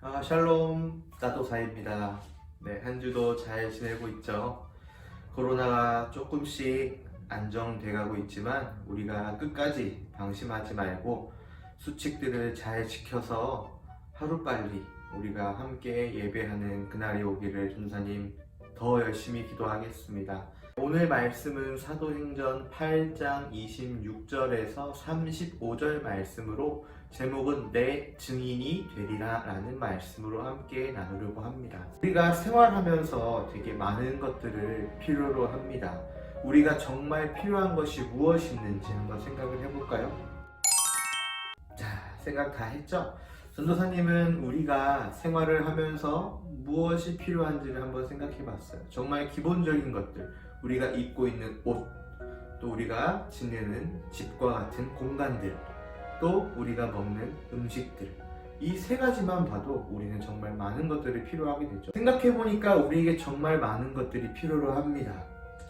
샬롬 따도사입니다. 네, 한 주도 잘 지내고 있죠. 코로나가 조금씩 안정돼 가고 있지만 우리가 끝까지 방심하지 말고 수칙들을 잘 지켜서 하루빨리 우리가 함께 예배하는 그날이 오기를 전사님 더 열심히 기도하겠습니다. 오늘 말씀은 사도행전 8장 26절에서 35절 말씀으로 제목은 내 증인이 되리라 라는 말씀으로 함께 나누려고 합니다. 우리가 생활하면서 되게 많은 것들을 필요로 합니다. 우리가 정말 필요한 것이 무엇이 있는지 한번 생각을 해볼까요? 자, 생각 다 했죠? 전도사님은 우리가 생활을 하면서 무엇이 필요한지를 한번 생각해 봤어요. 정말 기본적인 것들, 우리가 입고 있는 옷, 또 우리가 지내는 집과 같은 공간들, 또 우리가 먹는 음식들, 이 세 가지만 봐도 우리는 정말 많은 것들이 필요하게 되죠. 생각해 보니까 우리에게 정말 많은 것들이 필요로 합니다.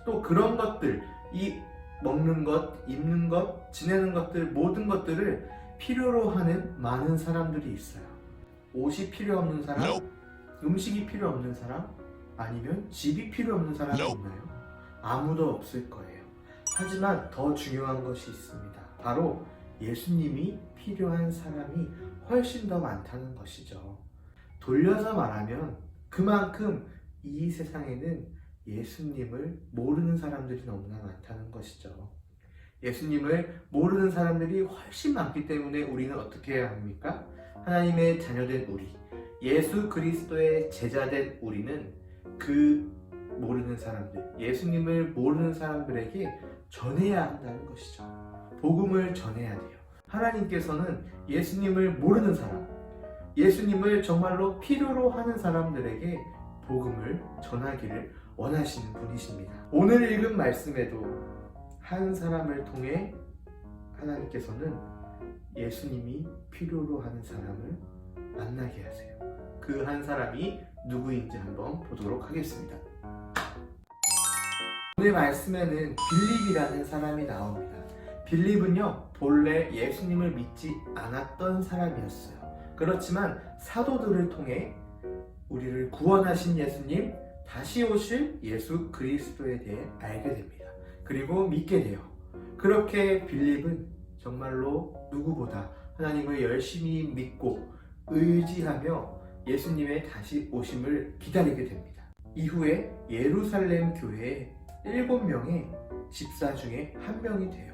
또 그런 것들, 이 먹는 것, 입는 것, 지내는 것들, 모든 것들을 필요로 하는 많은 사람들이 있어요. 옷이 필요 없는 사람, 음식이 필요 없는 사람, 아니면 집이 필요 없는 사람이 있나요? 아무도 없을 거예요. 하지만 더 중요한 것이 있습니다. 바로 예수님이 필요한 사람이 훨씬 더 많다는 것이죠. 돌려서 말하면 그만큼 이 세상에는 예수님을 모르는 사람들이 너무나 많다는 것이죠. 예수님을 모르는 사람들이 훨씬 많기 때문에 우리는 어떻게 해야 합니까? 하나님의 자녀된 우리, 예수 그리스도의 제자된 우리는 그 모르는 사람들, 예수님을 모르는 사람들에게 전해야 한다는 것이죠. 복음을 전해야 돼요. 하나님께서는 예수님을 모르는 사람, 예수님을 정말로 필요로 하는 사람들에게 복음을 전하기를 원하시는 분이십니다. 오늘 읽은 말씀에도 한 사람을 통해 하나님께서는 예수님이 필요로 하는 사람을 만나게 하세요. 그 한 사람이 누구인지 한번 보도록 하겠습니다. 오늘 말씀에는 빌립이라는 사람이 나옵니다. 빌립은요, 본래 예수님을 믿지 않았던 사람이었어요. 그렇지만 사도들을 통해 우리를 구원하신 예수님, 다시 오실 예수 그리스도에 대해 알게 됩니다. 그리고 믿게 돼요. 그렇게 빌립은 정말로 누구보다 하나님을 열심히 믿고 의지하며 예수님의 다시 오심을 기다리게 됩니다. 이후에 예루살렘 교회에 7명의 집사 중에 한 명이 돼요.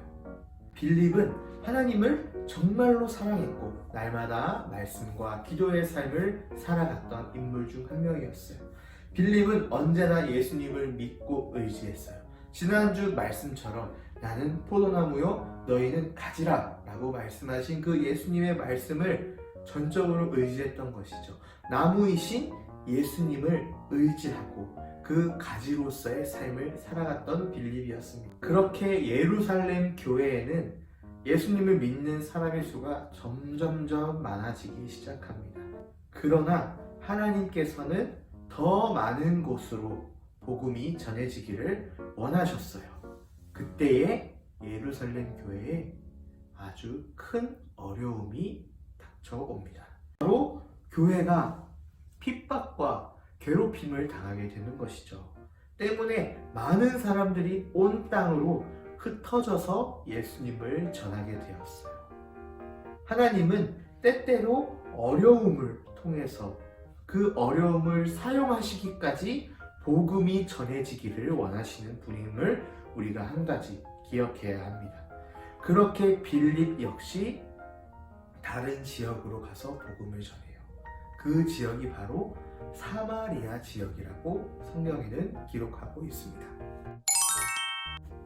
빌립은 하나님을 정말로 사랑했고 날마다 말씀과 기도의 삶을 살아갔던 인물 중 한 명이었어요. 빌립은 언제나 예수님을 믿고 의지했어요. 지난주 말씀처럼 나는 포도나무요 너희는 가지라 라고 말씀하신 그 예수님의 말씀을 전적으로 의지했던 것이죠. 나무이신 예수님을 의지하고 그 가지로서의 삶을 살아갔던 빌립이었습니다. 그렇게 예루살렘 교회에는 예수님을 믿는 사람의 수가 점점점 많아지기 시작합니다. 그러나 하나님께서는 더 많은 곳으로 복음이 전해지기를 원하셨어요. 그때에 예루살렘 교회에 아주 큰 어려움이 닥쳐옵니다. 바로 교회가 핍박과 괴롭힘을 당하게 되는 것이죠. 때문에 많은 사람들이 온 땅으로 흩어져서 예수님을 전하게 되었어요. 하나님은 때때로 어려움을 통해서 그 어려움을 사용하시기까지 복음이 전해지기를 원하시는 분임을 우리가 한 가지 기억해야 합니다. 그렇게 빌립 역시 다른 지역으로 가서 복음을 전해요. 그 지역이 바로 사마리아 지역이라고 성경에는 기록하고 있습니다.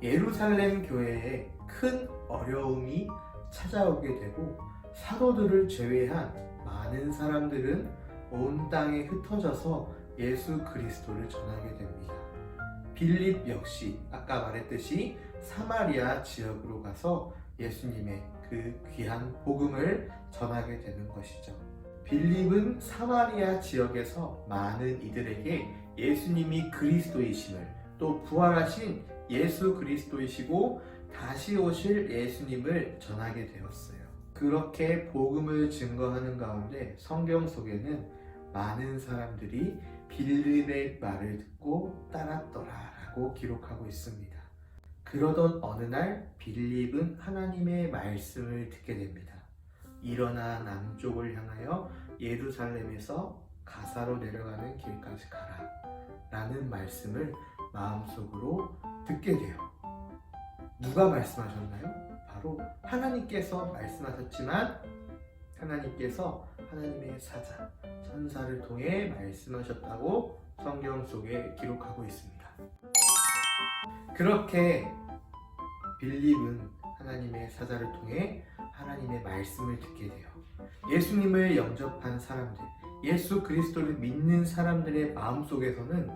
예루살렘 교회에 큰 어려움이 찾아오게 되고 사도들을 제외한 많은 사람들은 온 땅에 흩어져서 예수 그리스도를 전하게 됩니다. 빌립 역시 아까 말했듯이 사마리아 지역으로 가서 예수님의 그 귀한 복음을 전하게 되는 것이죠. 빌립은 사마리아 지역에서 많은 이들에게 예수님이 그리스도이심을, 또 부활하신 예수 그리스도이시고 다시 오실 예수님을 전하게 되었어요. 그렇게 복음을 증거하는 가운데 성경 속에는 많은 사람들이 빌립의 말을 듣고 따랐더라 라고 기록하고 있습니다. 그러던 어느 날 빌립은 하나님의 말씀을 듣게 됩니다. 일어나 남쪽을 향하여 예루살렘에서 가사로 내려가는 길까지 가라 라는 말씀을 마음속으로 듣게 돼요. 누가 말씀하셨나요? 바로 하나님께서 말씀하셨지만 하나님께서 하나님의 사자, 천사를 통해 말씀하셨다고 성경 속에 기록하고 있습니다. 그렇게 빌립은 하나님의 사자를 통해 하나님의 말씀을 듣게 돼요. 예수님을 영접한 사람들, 예수 그리스도를 믿는 사람들의 마음속에서는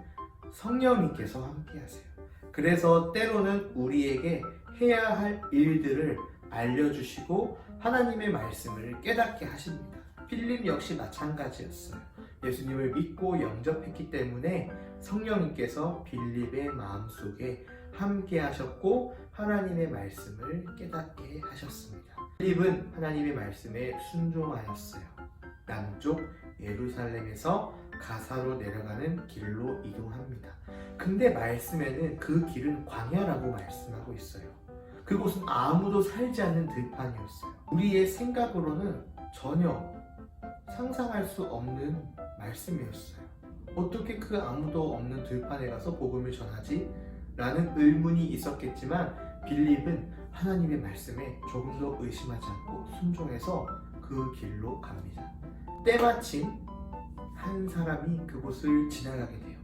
성령님께서 함께하세요. 그래서 때로는 우리에게 해야 할 일들을 알려주시고 하나님의 말씀을 깨닫게 하십니다. 필립 역시 마찬가지였어요. 예수님을 믿고 영접했기 때문에 성령님께서 빌립의 마음속에 함께 하셨고 하나님의 말씀을 깨닫게 하셨습니다. 빌립은 하나님의 말씀에 순종하였어요. 남쪽 예루살렘에서 가사로 내려가는 길로 이동합니다. 근데 말씀에는 그 길은 광야라고 말씀하고 있어요. 그곳은 아무도 살지 않는 들판이었어요. 우리의 생각으로는 전혀 상상할 수 없는 말씀이었어요. 어떻게 그 아무도 없는 들판에 가서 복음을 전하지? 라는 의문이 있었겠지만 빌립은 하나님의 말씀에 조금도 의심하지 않고 순종해서 그 길로 갑니다. 때마침 한 사람이 그곳을 지나가게 돼요.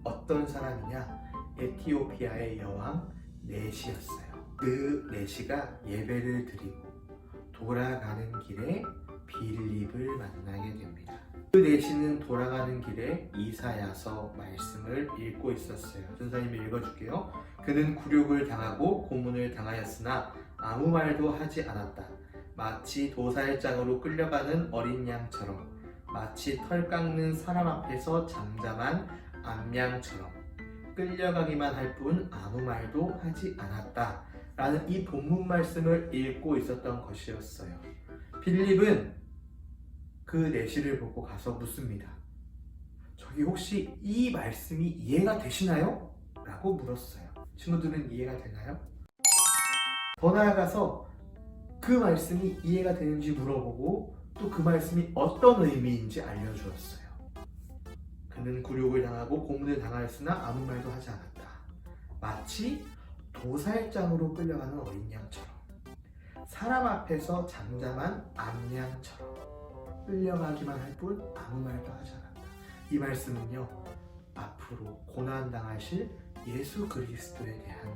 어떤 사람이냐? 에티오피아의 여왕 네시였어요. 그 네시가 예배를 드리고 돌아가는 길에 빌립을 만나게 됩니다. 그 네시는 돌아가는 길에 이사야서 말씀을 읽고 있었어요. 전사님이 읽어줄게요. 그는 굴욕을 당하고 고문을 당하였으나 아무 말도 하지 않았다. 마치 도살장으로 끌려가는 어린 양처럼, 마치 털 깎는 사람 앞에서 잠잠한 암양처럼 끌려가기만 할 뿐 아무 말도 하지 않았다 라는 이 본문 말씀을 읽고 있었던 것이었어요. 빌립은 그 내시를 보고 가서 묻습니다. 저기 혹시 이 말씀이 이해가 되시나요? 라고 물었어요. 친구들은 이해가 되나요? 더 나아가서 그 말씀이 이해가 되는지 물어보고 또 그 말씀이 어떤 의미인지 알려주었어요. 그는 굴욕을 당하고 고문을 당하였으나 아무 말도 하지 않았다. 마치 도살장으로 끌려가는 어린 양처럼, 사람 앞에서 잠잠한 암양처럼 끌려가기만 할 뿐 아무 말도 하지 않았다. 이 말씀은요, 앞으로 고난당하실 예수 그리스도에 대한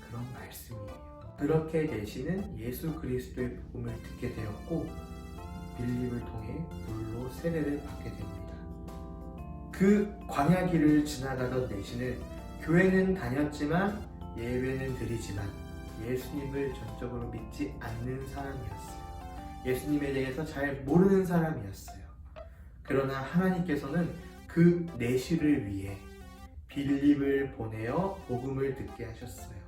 그런 말씀이에요. 그렇게 내시는 예수 그리스도의 복음을 듣게 되었고 빌립을 통해 물로 세례를 받게 됩니다. 그 광야 길을 지나가던 내시는 교회는 다녔지만 예배는 드리지만 예수님을 전적으로 믿지 않는 사람이었어요. 예수님에 대해서 잘 모르는 사람이었어요. 그러나 하나님께서는 그 내시를 위해 빌립을 보내어 복음을 듣게 하셨어요.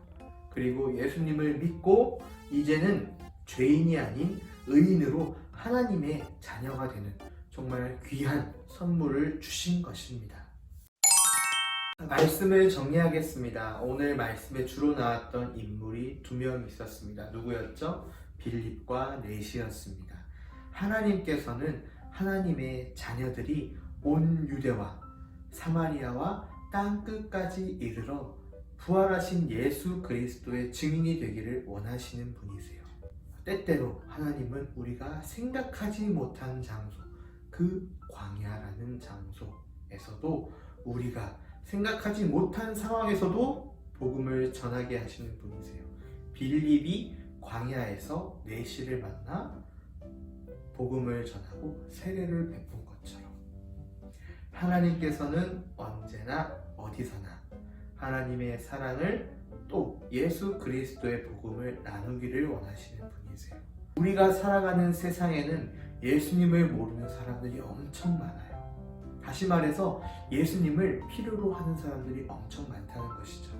그리고 예수님을 믿고 이제는 죄인이 아닌 의인으로 하나님의 자녀가 되는 정말 귀한 선물을 주신 것입니다. 말씀을 정리하겠습니다. 오늘 말씀에 주로 나왔던 인물이 두 명 있었습니다. 누구였죠? 빌립과 네시였습니다. 하나님께서는 하나님의 자녀들이 온 유대와 사마리아와 땅 끝까지 이르러 부활하신 예수 그리스도의 증인이 되기를 원하시는 분이세요. 때때로 하나님은 우리가 생각하지 못한 장소, 그 광야라는 장소에서도 우리가 생각하지 못한 상황에서도 복음을 전하게 하시는 분이세요. 빌립이 광야에서 내시를 만나 복음을 전하고 세례를 베푼 것처럼 하나님께서는 언제나 어디서나 하나님의 사랑을 또 예수 그리스도의 복음을 나누기를 원하시는 분이세요. 우리가 살아가는 세상에는 예수님을 모르는 사람들이 엄청 많아요. 다시 말해서 예수님을 필요로 하는 사람들이 엄청 많다는 것이죠.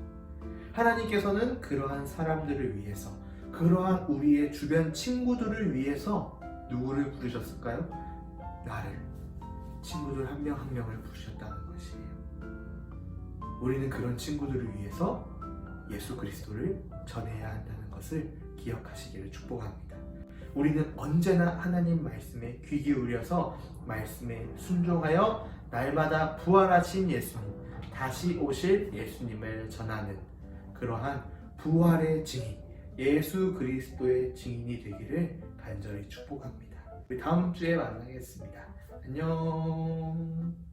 하나님께서는 그러한 사람들을 위해서, 그러한 우리의 주변 친구들을 위해서 누구를 부르셨을까요? 나를, 친구들 한 명 한 명을 부르셨다는 것이에요. 우리는 그런 친구들을 위해서 예수 그리스도를 전해야 한다는 것을 기억하시기를 축복합니다. 우리는 언제나 하나님 말씀에 귀 기울여서 말씀에 순종하여 날마다 부활하신 예수님, 다시 오실 예수님을 전하는 그러한 부활의 증인, 예수 그리스도의 증인이 되기를 간절히 축복합니다. 우리 다음 주에 만나겠습니다. 안녕.